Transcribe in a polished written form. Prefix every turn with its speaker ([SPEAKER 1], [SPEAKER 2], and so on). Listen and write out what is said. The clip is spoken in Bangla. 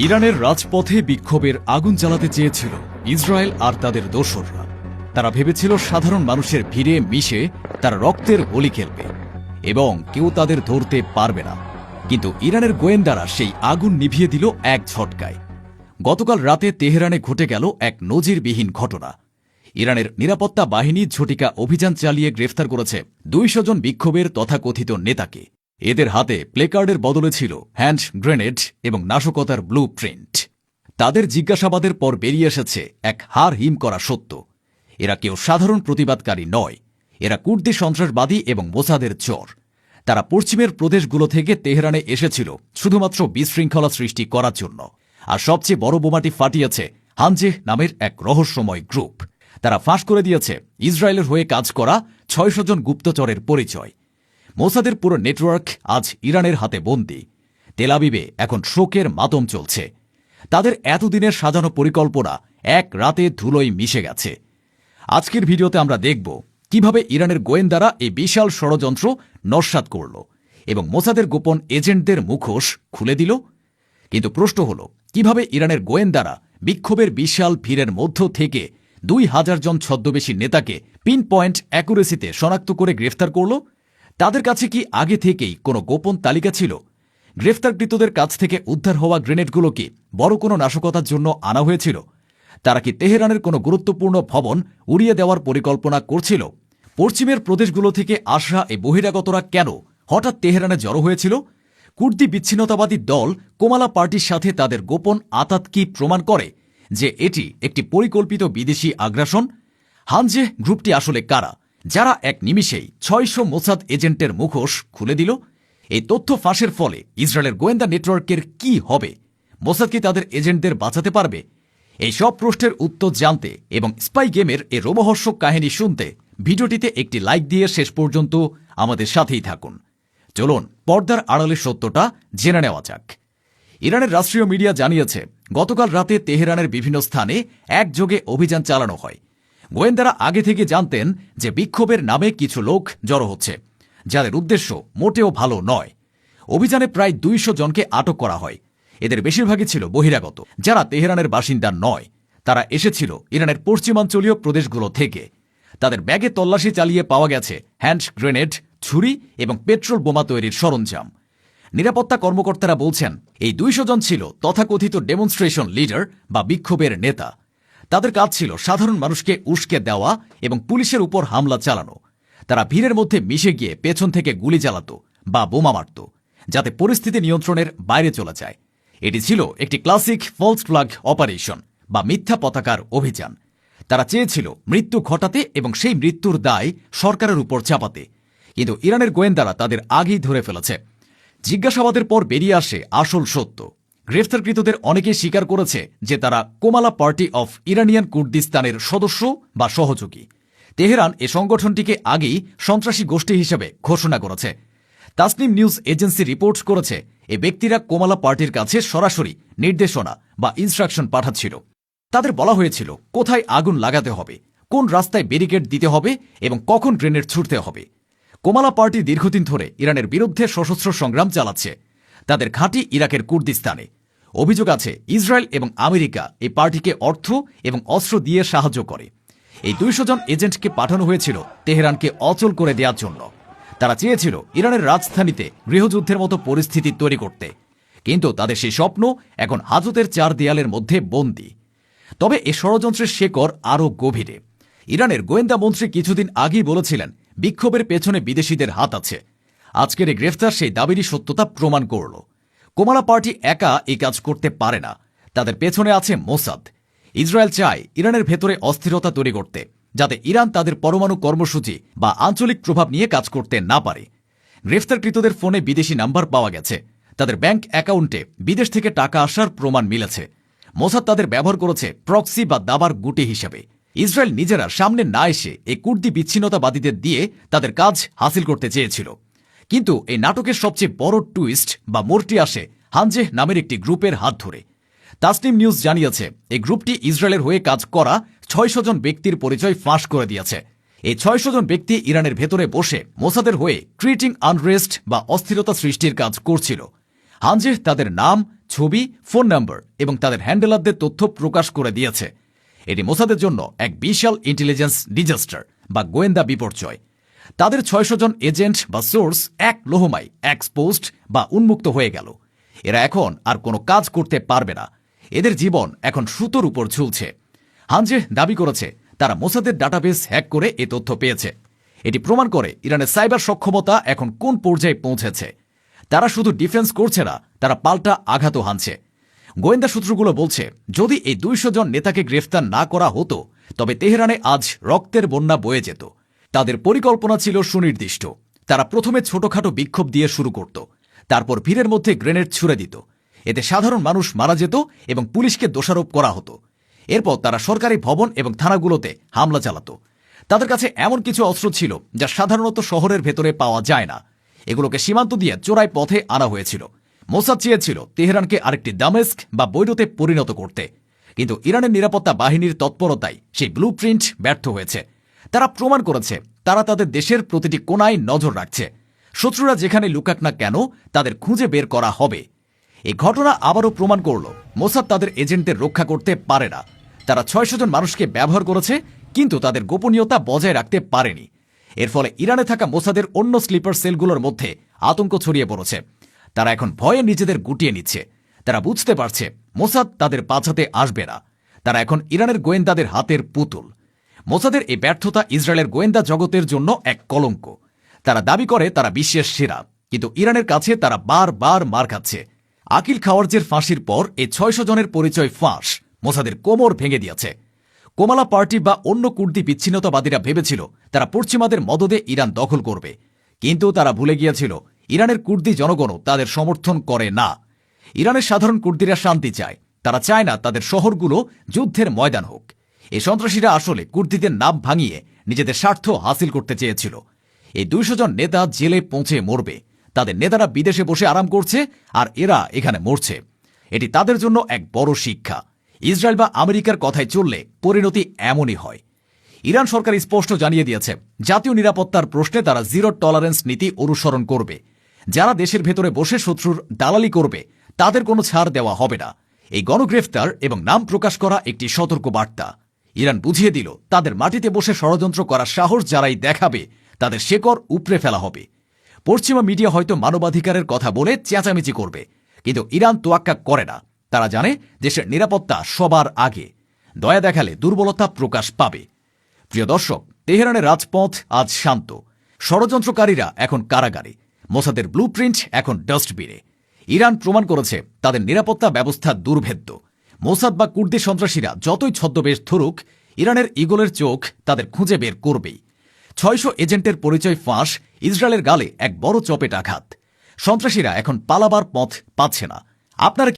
[SPEAKER 1] ইরানের রাজপথে বিক্ষোভের আগুন জ্বালাতে চেয়েছিল ইসরায়েল আর তাদের দোসররা। তারা ভেবেছিল সাধারণ মানুষের ভিড়ে মিশে তারা রক্তের হোলি খেলবে এবং কেউ তাদের ধরতে পারবে না। কিন্তু ইরানের গোয়েন্দারা সেই আগুন নিভিয়ে দিল এক ঝটকায়। গতকাল রাতে তেহরানে ঘটে গেল এক নজিরবিহীন ঘটনা। ইরানের নিরাপত্তা বাহিনী ঝটিকা অভিযান চালিয়ে গ্রেফতার করেছে 200 জন বিক্ষোভের তথাকথিত নেতাকে। এদের হাতে প্লেকার্ডের বদলে ছিল হ্যান্ড গ্রেনেড এবং নাশকতার ব্লু প্রিন্ট। তাদের জিজ্ঞাসাবাদের পর বেরিয়ে এসেছে এক হাড় হিম করা সত্য। এরা কেউ সাধারণ প্রতিবাদকারী নয়, এরা কুর্দি সন্ত্রাসবাদী এবং মোসাদের চর। তারা পশ্চিমের প্রদেশগুলো থেকে তেহরানে এসেছিল শুধুমাত্র বিশৃঙ্খলা সৃষ্টি করার জন্য। আর সবচেয়ে বড় বোমাটি ফাটিয়েছে হানজেহ নামের এক রহস্যময় গ্রুপ। তারা ফাঁস করে দিয়েছে ইসরায়েলের হয়ে কাজ করা 600 জন গুপ্তচরের পরিচয়। মোসাদের পুরো নেটওয়ার্ক আজ ইরানের হাতে বন্দী। তেল আবিবে এখন শোকের মাতম চলছে। তাদের এতদিনের সাজানো পরিকল্পনা এক রাতে ধুলোয় মিশে গেছে। আজকের ভিডিওতে আমরা দেখব কিভাবে ইরানের গোয়েন্দারা এই বিশাল ষড়যন্ত্র নস্যাৎ করল এবং মোসাদের গোপন এজেন্টদের মুখোশ খুলে দিল। কিন্তু প্রশ্ন হল, কিভাবে ইরানের গোয়েন্দারা বিক্ষোভের বিশাল ভিড়ের মধ্য থেকে 2000 জন ছদ্মবেশী নেতাকে পিন পয়েন্ট অ্যাকুরেসিতে শনাক্ত করে গ্রেফতার করল? তাদের কাছে কি আগে থেকেই কোনো গোপন তালিকা ছিল? গ্রেফতারকৃতদের কাছ থেকে উদ্ধার হওয়া গ্রেনেডগুলো কি বড় কোনো নাশকতার জন্য আনা হয়েছিল? তারা কি তেহরানের কোনো গুরুত্বপূর্ণ ভবন উড়িয়ে দেওয়ার পরিকল্পনা করছিল? পশ্চিমের প্রদেশগুলো থেকে আসা এই বহিরাগতরা কেন হঠাৎ তেহরানে জড়ো হয়েছিল? কুর্দি বিচ্ছিন্নতাবাদী দল কোমালা পার্টির সাথে তাদের গোপন আতাত কি প্রমাণ করে যে এটি একটি পরিকল্পিত বিদেশি আগ্রাসন? হানজেহ গ্রুপটি আসলে কারা, যারা এক নিমিষেই 600 মোসাদ এজেন্টের মুখোশ খুলে দিল? এই তথ্য ফাঁসের ফলে ইসরায়েলের গোয়েন্দা নেটওয়ার্কের কি হবে? মোসাদ কি তাদের এজেন্টদের বাঁচাতে পারবে? এই সব প্রশ্নের উত্তর জানতে এবং স্পাই গেমের এই রোমহর্ষক কাহিনী শুনতে ভিডিওটিতে একটি লাইক দিয়ে শেষ পর্যন্ত আমাদের সাথেই থাকুন। চলুন পর্দার আড়ালের সত্যটা জেনে নেওয়া যাক। ইরানের রাষ্ট্রীয় মিডিয়া জানিয়েছে, গতকাল রাতে তেহরানের বিভিন্ন স্থানে একযোগে অভিযান চালানো হয়। গোয়েন্দারা আগে থেকে জানতেন যে বিক্ষোভের নামে কিছু লোক জড়ো হচ্ছে, যাদের উদ্দেশ্য মোটেও ভালো নয়। অভিযানে প্রায় 200 জনকে আটক করা হয়। এদের বেশিরভাগই ছিল বহিরাগত, যারা তেহরানের বাসিন্দা নয়। তারা এসেছিল ইরানের পশ্চিমাঞ্চলীয় প্রদেশগুলো থেকে। তাদের ব্যাগে তল্লাশি চালিয়ে পাওয়া গেছে হ্যান্ড গ্রেনেড, ছুরি এবং পেট্রোল বোমা তৈরির সরঞ্জাম। নিরাপত্তা কর্মকর্তারা বলছেন, এই 200 জন ছিল তথাকথিত ডেমনস্ট্রেশন লিডার বা বিক্ষোভের নেতা। তাদের কাজ ছিল সাধারণ মানুষকে উস্কে দেওয়া এবং পুলিশের উপর হামলা চালানো। তারা ভিড়ের মধ্যে মিশে গিয়ে পেছন থেকে গুলি চালাত বা বোমা মারত, যাতে পরিস্থিতি নিয়ন্ত্রণের বাইরে চলে যায়। এটি ছিল একটি ক্লাসিক ফলস ফ্ল্যাগ অপারেশন বা মিথ্যা পতাকার অভিযান। তারা চেয়েছিল মৃত্যু ঘটাতে এবং সেই মৃত্যুর দায় সরকারের উপর চাপাতে। কিন্তু ইরানের গোয়েন্দারা তাদের আগেই ধরে ফেলেছে। জিজ্ঞাসাবাদের পর বেরিয়ে আসে আসল সত্য। গ্রেফতারকৃতদের অনেকেই স্বীকার করেছে যে তারা কোমালা পার্টি অফ ইরানিয়ান কুর্দিস্তানের সদস্য বা সহযোগী। তেহরান এ সংগঠনটিকে আগেই সন্ত্রাসী গোষ্ঠী হিসেবে ঘোষণা করেছে। তাসনিম নিউজ এজেন্সি রিপোর্ট করেছে, এ ব্যক্তিরা কোমালা পার্টির কাছে সরাসরি নির্দেশনা বা ইনস্ট্রাকশন পাঠাচ্ছিল। তাদের বলা হয়েছিল কোথায় আগুন লাগাতে হবে, কোন রাস্তায় ব্যারিকেড দিতে হবে এবং কখন গ্রেনেড ছুটতে হবে। কোমালা পার্টি দীর্ঘদিন ধরে ইরানের বিরুদ্ধে সশস্ত্র সংগ্রাম চালাচ্ছে। তাদের ঘাঁটি ইরাকের কুর্দিস্তানে। অভিযোগ আছে ইসরায়েল এবং আমেরিকা এই পার্টিকে অর্থ এবং অস্ত্র দিয়ে সাহায্য করে। এই 200 জন এজেন্টকে পাঠানো হয়েছিল তেহরানকে অচল করে দেওয়ার জন্য। তারা চেয়েছিল ইরানের রাজধানীতে গৃহযুদ্ধের মতো পরিস্থিতি তৈরি করতে। কিন্তু তাদের সেই স্বপ্ন এখন হাজতের 4 দেয়ালের মধ্যে বন্দী। তবে এ ষড়যন্ত্রের শেকড় আরও গভীরে। ইরানের গোয়েন্দা মন্ত্রী কিছুদিন আগেই বলেছিলেন, বিক্ষোভের পেছনে বিদেশিদের হাত আছে। আজকের এই গ্রেফতার সেই দাবিরই সত্যতা প্রমাণ করল। কোমালা পার্টি একা এই কাজ করতে পারে না, তাদের পেছনে আছে মোসাদ। ইসরায়েল চায় ইরানের ভেতরে অস্থিরতা তৈরি করতে, যাতে ইরান তাদের পরমাণু কর্মসূচি বা আঞ্চলিক প্রভাব নিয়ে কাজ করতে না পারে। গ্রেফতারকৃতদের ফোনে বিদেশি নাম্বার পাওয়া গেছে। তাদের ব্যাংক অ্যাকাউন্টে বিদেশ থেকে টাকা আসার প্রমাণ মিলেছে। মোসাদ তাদের ব্যবহার করেছে প্রক্সি বা দাবার গুটি হিসেবে। ইসরায়েল নিজেরা সামনে না এসে এই কুর্দি বিচ্ছিন্নতাবাদীদের দিয়ে তাদের কাজ হাসিল করতে চেয়েছিল। কিন্তু এই নাটকের সবচেয়ে বড় টুইস্ট বা মোড়টি আসে হানজেহ নামের একটি গ্রুপের হাত ধরে। তাসনিম নিউজ জানিয়েছে, এই গ্রুপটি ইসরায়েলের হয়ে কাজ করা 600 জন ব্যক্তির পরিচয় ফাঁস করে দিয়েছে। এই 600 জন ব্যক্তি ইরানের ভেতরে বসে মোসাদের হয়ে ক্রিয়েটিং আনরেস্ট বা অস্থিরতা সৃষ্টির কাজ করছিল। হানজেহ তাদের নাম, ছবি, ফোন নম্বর এবং তাদের হ্যান্ডেলারদের তথ্য প্রকাশ করে দিয়েছে। এটি মোসাদের জন্য এক বিশাল ইন্টেলিজেন্স ডিজাস্টার বা গোয়েন্দা বিপর্যয়। তাদের 600 জন এজেন্ট বা সোর্স এক লোহমায় এক্সপোজড বা উন্মুক্ত হয়ে গেল। এরা এখন আর কোনো কাজ করতে পারবে না। এদের জীবন এখন সুতোর উপর ঝুলছে। হানজে দাবি করেছে তারা মোসাদের ডাটাবেস হ্যাক করে এ তথ্য পেয়েছে। এটি প্রমাণ করে ইরানের সাইবার সক্ষমতা এখন কোন পর্যায়ে পৌঁছেছে। তারা শুধু ডিফেন্স করছে না, তারা পাল্টা আঘাতও হানছে। গোয়েন্দা সূত্রগুলো বলছে যদি এই 200 জন নেতাকে গ্রেফতার না করা হতো তবে তেহরানে আজ রক্তের বন্যা বয়ে যেত। তাদের পরিকল্পনা ছিল সুনির্দিষ্ট। তারা প্রথমে ছোটখাটো বিক্ষোভ দিয়ে শুরু করত, তারপর ভিড়ের মধ্যে গ্রেনেড ছুড়ে দিত। এতে সাধারণ মানুষ মারা যেত এবং পুলিশকে দোষারোপ করা হতো। এরপর তারা সরকারি ভবন এবং থানাগুলোতে হামলা চালাত। তাদের কাছে এমন কিছু অস্ত্র ছিল যা সাধারণত শহরের ভেতরে পাওয়া যায় না। এগুলোকে সীমান্ত দিয়ে চোরাই পথে আনা হয়েছিল। মোসাদ চেয়েছিল তেহরানকে আরেকটি দামেস্ক বা বৈরুতে পরিণত করতে, কিন্তু ইরানের নিরাপত্তা বাহিনীর তৎপরতায় সেই ব্লুপ্রিন্ট ব্যর্থ হয়েছে। তারা প্রমাণ করেছে তারা তাদের দেশের প্রতিটি কোণায় নজর রাখছে। শত্রুরা যেখানে লুকাক না কেন তাদের খুঁজে বের করা হবে। এই ঘটনা আবারও প্রমাণ করল মোসাদ তাদের এজেন্টদের রক্ষা করতে পারে না। তারা 600 জন মানুষকে ব্যবহার করেছে, কিন্তু তাদের গোপনীয়তা বজায় রাখতে পারেনি। এর ফলে ইরানে থাকা মোসাদের অন্য স্লিপার সেলগুলোর মধ্যে আতঙ্ক ছড়িয়ে পড়েছে। তারা এখন ভয়ে নিজেদের গুটিয়ে নিচ্ছে। তারা বুঝতে পারছে মোসাদ তাদের বাঁচাতে আসবে না। তারা এখন ইরানের গোয়েন্দাদের হাতের পুতুল। মোসাদের এই ব্যর্থতা ইসরায়েলের গোয়েন্দা জগতের জন্য এক কলঙ্ক। তারা দাবি করে তারা বিশ্বের সেরা, কিন্তু ইরানের কাছে তারা বারবার মার খাচ্ছে। আকিল খাওয়ারজের ফাঁসির পর এই 600 জনের পরিচয় ফাঁস মোসাদের কোমর ভেঙে দিয়েছে। কোমালা পার্টি বা অন্য কুর্দি বিচ্ছিন্নতাবাদীরা ভেবেছিল তারা পশ্চিমাদের মদদে ইরান দখল করবে, কিন্তু তারা ভুলে গিয়েছিল ইরানের কুর্দি জনগণও তাদের সমর্থন করে না। ইরানের সাধারণ কুর্দিরা শান্তি চায়। তারা চায় না তাদের শহরগুলো যুদ্ধের ময়দান হোক। এই সন্ত্রাসীরা আসলে কুর্দিদের নাম ভাঙিয়ে নিজেদের স্বার্থ হাসিল করতে চেয়েছিল। এই 200 জন নেতা জেলে পৌঁছে মরবে। তাদের নেতারা বিদেশে বসে আরাম করছে, আর এরা এখানে মরছে। এটি তাদের জন্য এক বড় শিক্ষা। ইসরায়েল বা আমেরিকার কথায় চললে পরিণতি এমনই হয়। ইরান সরকার স্পষ্ট জানিয়ে দিয়েছে জাতীয় নিরাপত্তার প্রশ্নে তারা জিরো টলারেন্স নীতি অনুসরণ করবে। যারা দেশের ভেতরে বসে শত্রুর দালালি করবে তাদের কোনো ছাড় দেওয়া হবে না। এই গণগ্রেফতার এবং নাম প্রকাশ করা একটি সতর্ক বার্তা। ইরান বুঝিয়ে দিল তাদের মাটিতে বসে ষড়যন্ত্র করার সাহস যারাই দেখাবে তাদের শেকড় উপড়ে ফেলা হবে। পশ্চিমা মিডিয়া হয়তো মানবাধিকারের কথা বলে চেঁচামেচি করবে, কিন্তু ইরান তোয়াক্কা করে না। তারা জানে দেশের নিরাপত্তা সবার আগে। দয়া দেখালে দুর্বলতা প্রকাশ পাবে। প্রিয় দর্শক, তেহরানের রাজপথ আজ শান্ত। ষড়যন্ত্রকারীরা এখন কারাগারে, মোসাদের ব্লুপ্রিন্ট এখন ডাস্টবিনে। ইরান প্রমাণ করেছে তাদের নিরাপত্তা ব্যবস্থা দুর্ভেদ্য। মোসাদ বা কুর্দি সন্ত্রাসীরা যতই ছদ্মবেশ ধরুক, ইরানের ঈগলের চোখ তাদের খুঁজে বের করবেই। 600 এজেন্টের পরিচয় ফাঁস ইসরায়েলের গালে এক বড় চপেট আঘাত। সন্ত্রাসীরা এখন পালাবার পথ পাচ্ছে না। আপনারা